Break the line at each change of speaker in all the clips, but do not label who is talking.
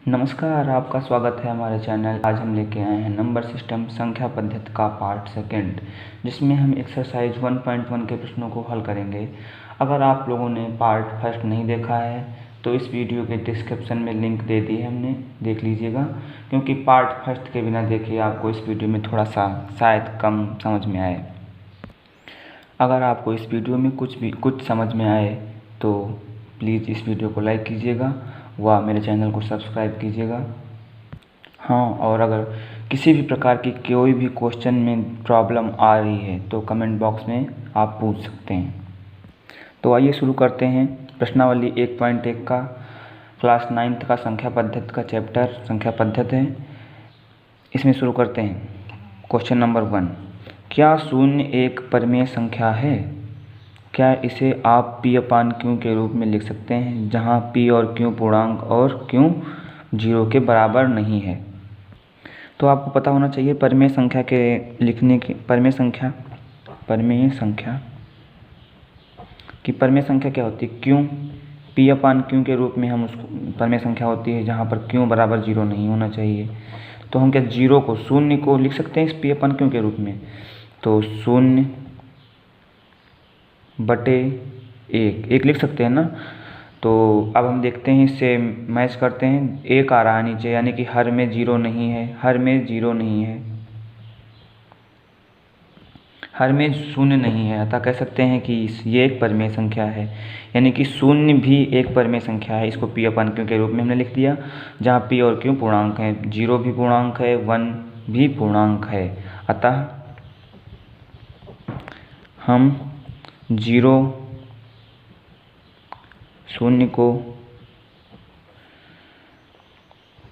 नमस्कार, आपका स्वागत है हमारे चैनल। आज हम लेके आए हैं नंबर सिस्टम संख्या पद्धति का पार्ट सेकंड, जिसमें हम एक्सरसाइज 1.1 के प्रश्नों को हल करेंगे। अगर आप लोगों ने पार्ट फर्स्ट नहीं देखा है तो इस वीडियो के डिस्क्रिप्शन में लिंक दे दी है हमने, देख लीजिएगा, क्योंकि पार्ट फर्स्ट के बिना देखे आपको इस वीडियो में थोड़ा सा शायद कम समझ में आए। अगर आपको इस वीडियो में कुछ समझ में आए तो प्लीज़ इस वीडियो को लाइक कीजिएगा व मेरे चैनल को सब्सक्राइब कीजिएगा। हाँ, और अगर किसी भी प्रकार की कोई भी क्वेश्चन में प्रॉब्लम आ रही है तो कमेंट बॉक्स में आप पूछ सकते हैं। तो आइए शुरू करते हैं। प्रश्नावली 1.1 का क्लास 9th का संख्या पद्धति का चैप्टर संख्या पद्धति है। इसमें शुरू करते हैं। क्वेश्चन नंबर 1, क्या शून्य एक परिमेय संख्या है? क्या इसे आप p/q के रूप में लिख सकते हैं, जहां p और q पूर्णांक और q 0 के बराबर नहीं है? तो आपको पता होना चाहिए परिमेय संख्या के लिखने की परिमेय संख्या क्या होती है। q p/q के रूप में हम उसको परिमेय संख्या होती है जहां पर q बराबर 0 नहीं होना चाहिए। तो हम क्या शून्य को लिख सकते हैं इस p/q के रूप में। तो 0/1 लिख सकते हैं ना। तो अब हम देखते हैं, इससे मैच करते हैं। 1 आ रहा है नीचे, यानी कि हर में 0 नहीं है, हर में 0 नहीं है, हर में शून्य नहीं है, अतः कह सकते हैं कि ये एक परिमेय संख्या है। यानी कि शून्य भी एक परिमेय संख्या है। इसको p/q के रूप में हमने लिख दिया, जहाँ p और q पूर्णांक है, 0 भी पूर्णांक है, 1 भी पूर्णांक है। अतः हम शून्य को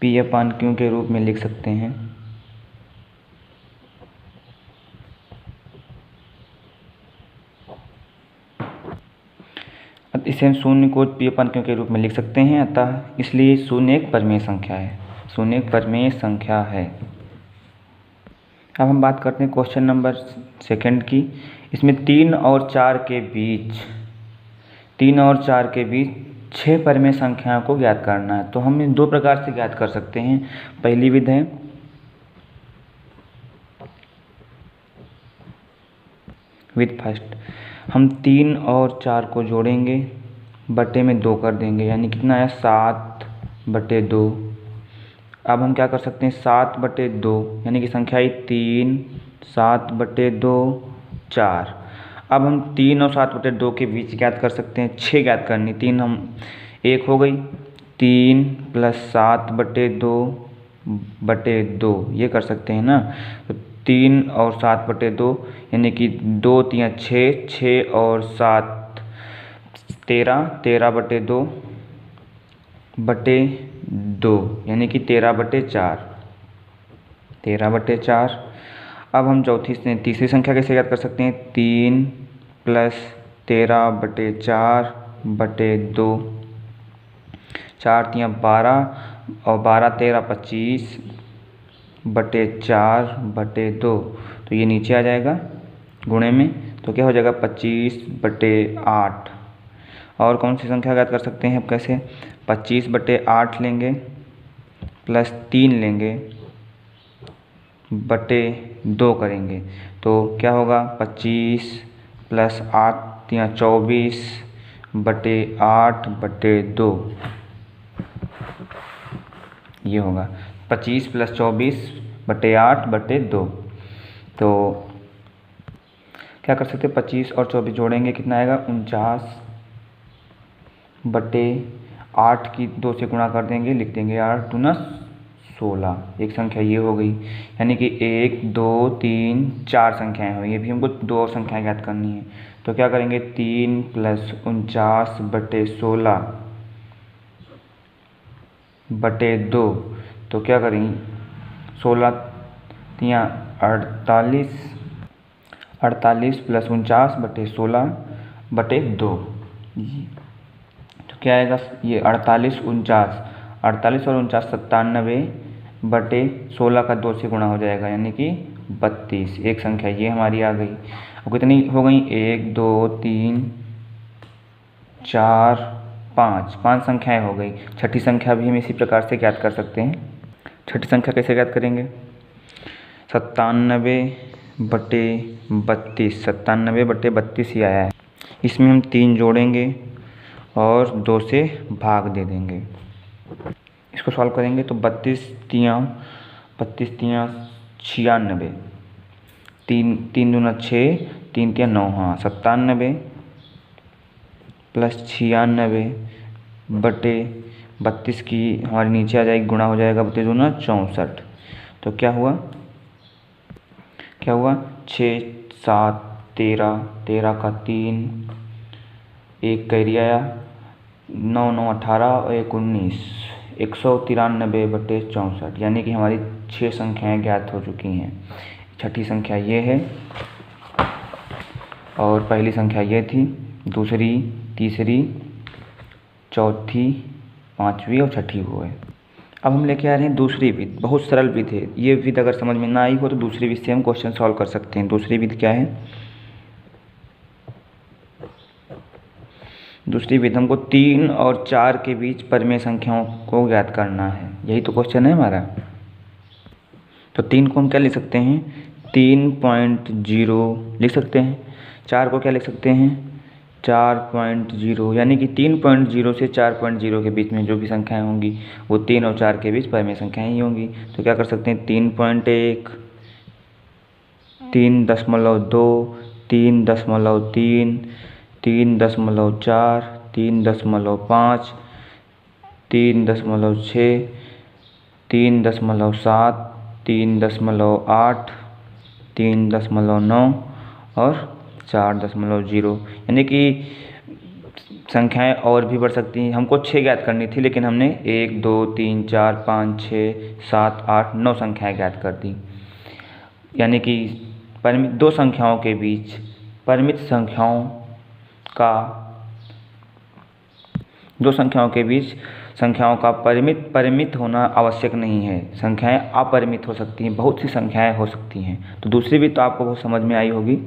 p/q के रूप में लिख सकते हैं। इसे हम शून्य को p/q के रूप में लिख सकते हैं, अतः इसलिए शून्य एक परिमेय संख्या है। शून्य एक परिमेय संख्या है। अब हम बात करते हैं क्वेश्चन नंबर 2 की। इसमें 3 और 4 के बीच 6 परिमेय संख्याओं को ज्ञात करना है। तो हम इन 2 प्रकार से ज्ञात कर सकते हैं। पहली विधि है विद फर्स्ट, हम 3 और 4 को जोड़ेंगे, बटे में 2 कर देंगे, यानी कितना है 7/2। अब हम क्या कर सकते हैं 7/2, यानी कि संख्या आई 3, 7/2, 4। अब हम 3 और 7/2 के बीच ज्ञात कर सकते हैं, 6 ज्ञात करनी। 3 हम 1 हो गई, 3 + 7/2 ये कर सकते हैं ना। तो 3 और 7/2 यानी कि 2 × 3 = 6, 6 और 7 13, 13/2 यानी कि 13/4। अब हम तीसरी संख्या कैसे ज्ञात कर सकते हैं। 3 + 13/4/2, 4 × 3 = 12 और 12 × 13 = 25/4/2। तो ये नीचे आ जाएगा गुणे में, तो क्या हो जाएगा 25/8। और कौन सी संख्या ज्ञात कर सकते हैं अब कैसे, 25/8 लेंगे प्लस 3 लेंगे बटे 2 करेंगे, तो क्या होगा 25 + 8 × 24/8/2। ये होगा 25 + 24/8/2। तो क्या कर सकते हैं, 25 और 24 जोड़ेंगे, कितना आएगा 49/8 की 2 से गुणा कर देंगे, लिख देंगे 8 × 2 = 16। एक संख्या ये हो गई, यानी कि 1 2 3 4 संख्याएं हुई। ये भी हमको 2 और संख्याएं ज्ञात करनी है। तो क्या करेंगे 3 + 49/16/2। तो क्या करेंगे 16 × 48, 48 + 49/16/2। तो क्या आएगा ये 48 और 49 97/16 का 2 से गुणा हो जाएगा, यानी कि 32। एक संख्या ये हमारी आ गई। अब कितनी हो गई 1 2 3 4 पाँच संख्याएं हो गई। छठी संख्या भी हम इसी प्रकार से ज्ञात कर सकते हैं। छठी संख्या कैसे ज्ञात करेंगे? 97/32, 97/32 ही आया है। इसमें हम 3 जोड़ेंगे और 2 से भाग दे देंगे। इसको सॉल्व करेंगे तो 32 तियाँ 96, 3 दूना 6, 3 तियाँ 9, हाँ 97 + 96/32 की हमारे नीचे आ जाएगी, गुणा हो जाएगा 32 दूना 64। तो क्या हुआ 6 7 13, 13 का 3, 1 कैरी आया, 9 9 18 और 1 19, 193/64, यानी कि हमारी 6 संख्याएं ज्ञात हो चुकी हैं। छठी संख्या ये है और पहली संख्या ये थी, दूसरी, तीसरी, चौथी, पाँचवीं और छठी वो है। अब हम लेके आ रहे हैं दूसरी विधि। बहुत सरल विधि है ये विधि। अगर समझ में ना आई हो तो दूसरी विधि से हम क्वेश्चन सॉल्व कर सकते हैं। दूसरी विधि क्या है? दूसरी विधि हमको 3 और 4 के बीच परिमेय संख्याओं को ज्ञात करना है। यही तो क्वेश्चन है हमारा। तो 3 को हम क्या लिख सकते हैं? 3.0 लिख सकते हैं। 4 को क्या लिख सकते हैं? 4.0, यानी कि 3.0 से 4.0 के बीच में जो भी संख्याएं होंगी वो 3 और 4 के बीच परिमेय संख्याएं ही होंगी। तो क्या कर सकते हैं? 3.1, 3.2, 3.3, 3.4, 3.5, 3.6, 3.7, 3.8, 3.9 और 4.0, यानी कि संख्याएं और भी बढ़ सकती हैं। हमको 6 ज्ञात करनी थी लेकिन हमने 1 2 3 4 5 6 7 8 9 संख्याएं ज्ञात कर दी। यानी कि परिमित दो संख्याओं के बीच परिमित संख्याओं का परिमित होना आवश्यक नहीं है। संख्याएं अपरिमित हो सकती हैं, बहुत सी संख्याएं हो सकती हैं। तो दूसरी विधि तो आपको बहुत समझ में आई होगी।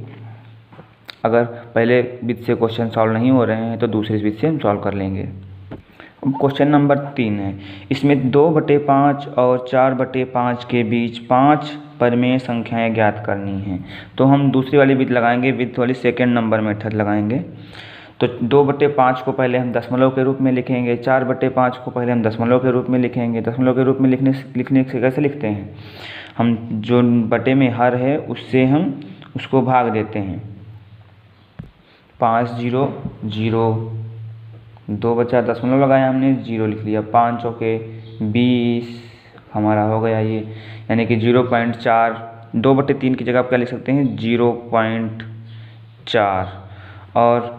अगर पहले विधि से क्वेश्चन सॉल्व नहीं हो रहे हैं तो दूसरी विधि से हम सॉल्व कर लेंगे। अब क्वेश्चन नंबर 3 है। इसमें 2/5 और 4/5 के बीच 5 परिमेय संख्याएं ज्ञात करनी हैं। तो हम दूसरी वाली विधि लगाएंगे, विधि वाली सेकेंड नंबर मेथड लगाएंगे। तो 2/5 को पहले हम दशमलव के रूप में लिखेंगे, 4/5 को पहले हम दशमलव के रूप में लिखेंगे। दशमलव के रूप में लिखने से कैसे लिखते हैं? हम जो बटे में हर है उससे हम उसको भाग देते हैं। 5 0 0, 2 बचा, दशमलव लगाया हमने, 0 लिख लिया। 5 चौके 20 हमारा हो गया ये, यानी कि 0.4। 2/3 की जगह आप क्या लिख सकते हैं? 0.4। और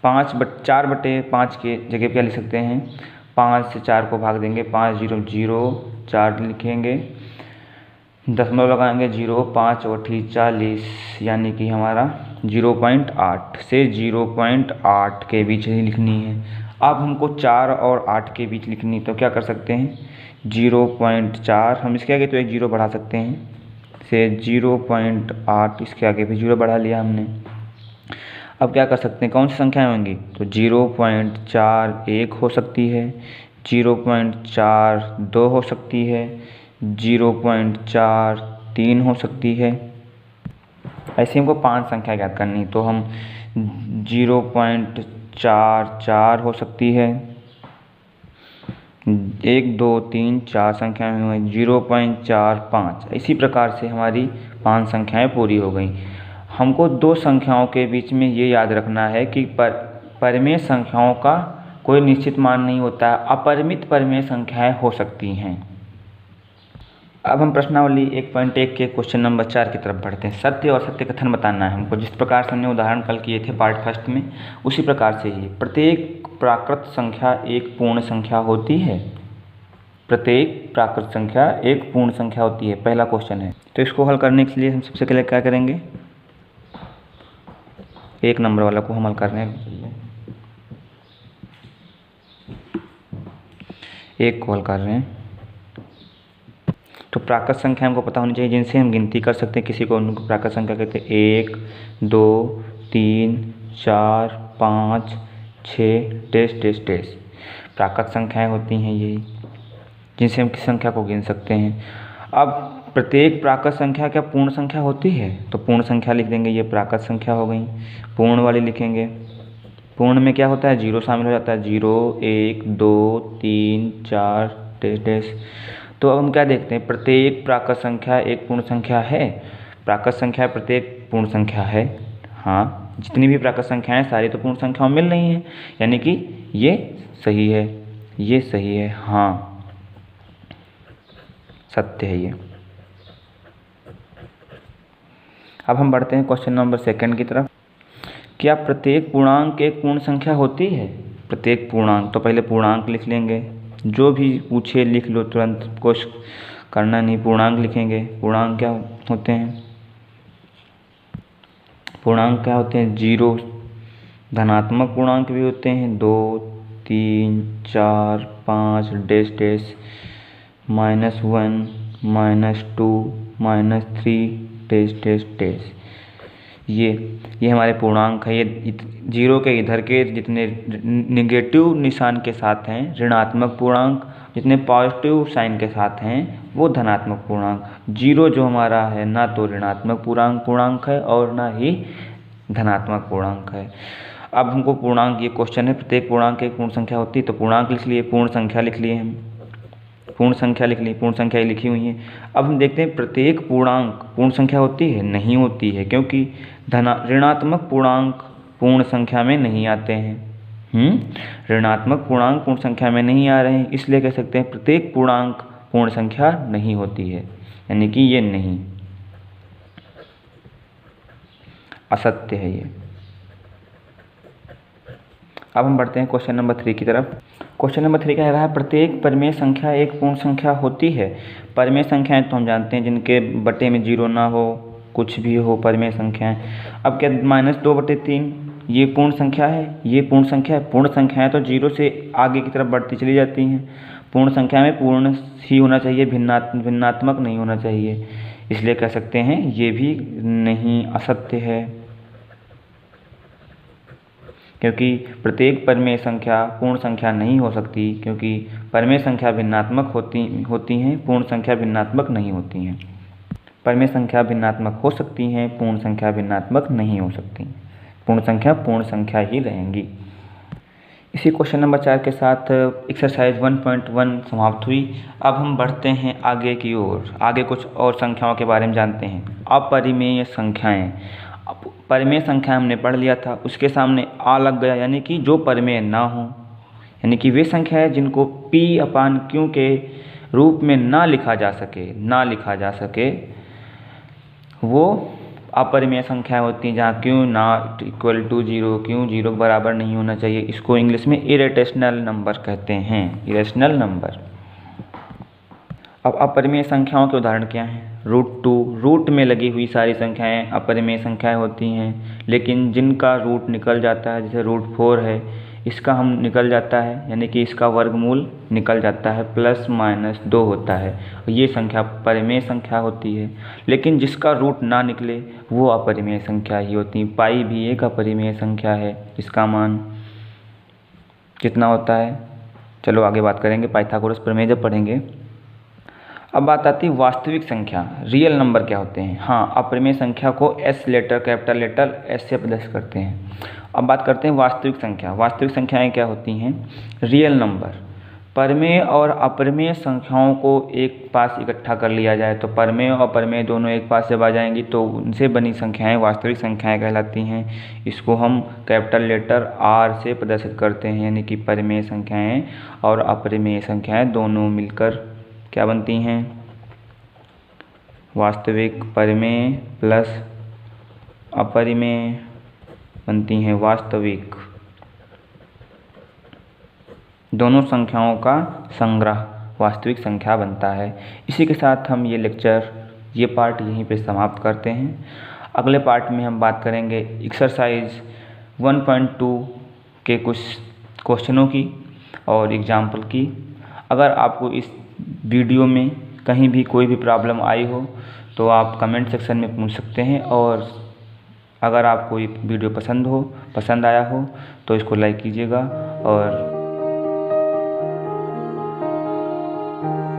4/5 के जगह क्या लिख सकते हैं? 5 से 4 को भाग देंगे, 5 0 0, 4 लिखेंगे, दशमलव लगाएंगे 0, 5 और 40, यानी कि हमारा 0.8 से 0.8 के बीच ही लिखनी है। अब हमको 4 और 8 के बीच लिखनी, तो क्या कर सकते हैं? 0.4, हम इसके आगे तो एक 0 बढ़ा सकते हैं, से 0.8, इसके आगे भी 0 बढ़ा लिया हमने। अब क्या कर सकते हैं? कौन सी संख्याएं होंगी? तो 0.41 हो सकती है, 0.42 हो सकती है, 0.43 हो सकती है। ऐसे हमको 5 संख्या ज्ञात करनी, तो हम 0.44 हो सकती है, 1 2 3 4 संख्याएं हुई, 0.45। इसी प्रकार से हमारी 5 संख्याएं पूरी हो गई। हमको 2 संख्याओं के बीच में ये याद रखना है कि परिमेय संख्याओं का कोई निश्चित मान नहीं होता है, अपरिमित परिमेय संख्याएं हो सकती हैं। अब हम प्रश्नावली 1.1 के क्वेश्चन नंबर 4 की तरफ बढ़ते हैं। सत्य और सत्य कथन बताना है हमको। जिस प्रकार से हमने उदाहरण कल किए थे पार्ट फर्स्ट में, उसी प्रकार से ही प्रत्येक प्राकृत संख्या एक पूर्ण संख्या होती है। प्रत्येक प्राकृत संख्या एक पूर्ण संख्या होती है, पहला क्वेश्चन है। तो इसको हल करने के लिए हम सबसे पहले क्या करेंगे? 1 नंबर वाला को हम हल कर रहे हैं, 1 को हल कर रहे हैं। तो प्राकृत संख्या हमको पता होनी चाहिए जिनसे हम गिनती कर सकते हैं किसी को, उनको प्राकृत संख्या कहते हैं। 1 2 3 4 5 6 डेस डेस डेस। प्राकृत संख्याएं होती हैं यही, जिनसे हम किस संख्या को गिन सकते हैं। अब प्रत्येक प्राकृत संख्या क्या पूर्ण संख्या होती है? तो पूर्ण संख्या लिख देंगे, ये प्राकृत संख्या हो गई। पूर्ण वाली लिखेंगे, पूर्ण में क्या होता है? जीरो शामिल हो जाता है, 0 1 2 3 4 डेस डेस। तो अब हम क्या देखते हैं, प्रत्येक प्राकृत संख्या एक पूर्ण संख्या है। प्राकृत संख्या प्रत्येक पूर्ण संख्या है। हाँ, जितनी भी प्राकृत संख्याएं सारी तो पूर्ण संख्याओं मिल रही हैं, यानी कि ये सही है, ये सही है। हाँ, सत्य है ये। अब हम बढ़ते हैं क्वेश्चन नंबर 2 की तरफ। क्या प्रत्येक पूर्णांक एक पूर्ण संख्या होती है? प्रत्येक पूर्णांक, तो पहले पूर्णांक लिख लेंगे, जो भी पूछे लिख लो तुरंत, कुछ करना नहीं। पूर्णांक लिखेंगे। पूर्णांक क्या होते हैं? पूर्णांक क्या होते हैं? 0 धनात्मक पूर्णांक भी होते हैं, 2 3 4 5 डेस डेस, -1 -2 -3 डेस डेस डेस। ये हमारे पूर्णांक है। ये 0 के इधर के जितने निगेटिव निशान के साथ हैं ऋणात्मक पूर्णांक, जितने पॉजिटिव साइन के साथ हैं वो धनात्मक पूर्णांक। 0 जो हमारा है ना तो ऋणात्मक पूर्णांक है और ना ही धनात्मक पूर्णांक है। अब हमको पूर्णांक, ये क्वेश्चन है प्रत्येक पूर्णांक एक पूर्ण संख्या होती है, तो पूर्णांक लिख लिए, पूर्ण संख्या लिख लिए हम, पूर्ण संख्या लिख ली, पूर्ण संख्या लिखी हुई है। अब हम देखते हैं प्रत्येक पूर्णांक पूर्ण संख्या होती है? नहीं होती है, क्योंकि ऋणात्मक पूर्णांक पूर्ण संख्या में नहीं आते हैं। ऋणात्मक पूर्णांक पूर्ण संख्या में नहीं आ रहे हैं, इसलिए कह सकते हैं प्रत्येक पूर्णांक पूर्ण संख्या नहीं होती है, यानी कि ये नहीं, असत्य है ये। अब हम बढ़ते हैं क्वेश्चन नंबर 3 की तरफ। क्वेश्चन नंबर 3 कह रहा है प्रत्येक परिमेय संख्या एक पूर्ण संख्या होती है। परिमेय संख्याएं तो हम जानते हैं जिनके बटे में 0 ना हो, कुछ भी हो, परिमेय संख्याएं। अब क्या -2/3 ये पूर्ण संख्या है? ये पूर्ण संख्या है। पूर्ण संख्याएं तो 0 से आगे की तरफ बढ़ती चली जाती हैं। पूर्ण संख्या में पूर्ण ही होना चाहिए, भिन्नात्मक नहीं होना चाहिए, इसलिए कह सकते हैं ये भी नहीं, असत्य है, क्योंकि प्रत्येक परिमेय संख्या पूर्ण संख्या नहीं हो सकती, क्योंकि परिमेय संख्या भिन्नात्मक होती हैं, पूर्ण संख्या भिन्नात्मक नहीं होती हैं। परिमेय संख्या भिन्नात्मक हो सकती हैं, पूर्ण संख्या भिन्नात्मक नहीं हो सकती। पूर्ण संख्या ही रहेंगी। इसी क्वेश्चन नंबर 4 के साथ एक्सरसाइज 1.1 समाप्त हुई। अब हम बढ़ते हैं आगे की ओर। आगे कुछ और संख्याओं के बारे में जानते हैं। अपरिमेय संख्याएं। परिमेय संख्या हमने पढ़ लिया था, उसके सामने आ लग गया, यानी कि जो परिमेय ना हो, यानी कि वे संख्या है जिनको P/Q के रूप में ना लिखा जा सके, वो अपरिमेय संख्या होती हैं, जहाँ Q not equal to 0, Q 0 के बराबर नहीं होना चाहिए। इसको इंग्लिश में इरेशनल नंबर कहते हैं, इरेशनल नंबर। अब अपरिमेय संख्याओं के उदाहरण क्या हैं? √2, रूट में लगी हुई सारी संख्याएं अपरिमेय संख्याएं होती हैं, लेकिन जिनका रूट निकल जाता है, जैसे √4 है, इसका हम निकल जाता है, यानी कि इसका वर्गमूल निकल जाता है, +-2 होता है, ये संख्या परिमेय संख्या होती है। लेकिन जिसका रूट ना निकले वो अपरिमेय संख्या ही होती है। पाई भी एक अपरिमेय संख्या है, इसका मान कितना होता है? चलो आगे बात करेंगे, पाइथागोरस प्रमेय जब पढ़ेंगे। अब बात आती है वास्तविक संख्या, रियल नंबर क्या होते हैं। हाँ, अपरिमेय संख्या को S letter, capital letter S से प्रदर्शित करते हैं। अब बात करते हैं वास्तविक संख्या। वास्तविक संख्याएं क्या होती हैं? Real number. परिमेय और अपरिमेय संख्याओं को एक पास इकट्ठा कर लिया जाए तो परिमेय और अपरिमेय दोनों एक पास जब आ जाएंगी तो उनसे बनी संख्याएं वास्तविक संख्याएं कहलाती हैं। इसको हम कैपिटल लेटर R से प्रदर्शित करते हैं, यानी कि परिमेय संख्याएं और अपरिमेय संख्याएं दोनों मिलकर क्या बनती हैं? वास्तविक। परिमेय प्लस अपरिमेय बनती हैं वास्तविक। दोनों संख्याओं का संग्रह वास्तविक संख्या बनता है। इसी के साथ हम ये पार्ट यहीं पे समाप्त करते हैं। अगले पार्ट में हम बात करेंगे एक्सरसाइज 1.2 के कुछ क्वेश्चनों की और एग्जाम्पल की। अगर आपको इस वीडियो में कहीं भी कोई भी प्रॉब्लम आई हो तो आप कमेंट सेक्शन में पूछ सकते हैं, और अगर आपको ये वीडियो पसंद आया हो तो इसको लाइक कीजिएगा और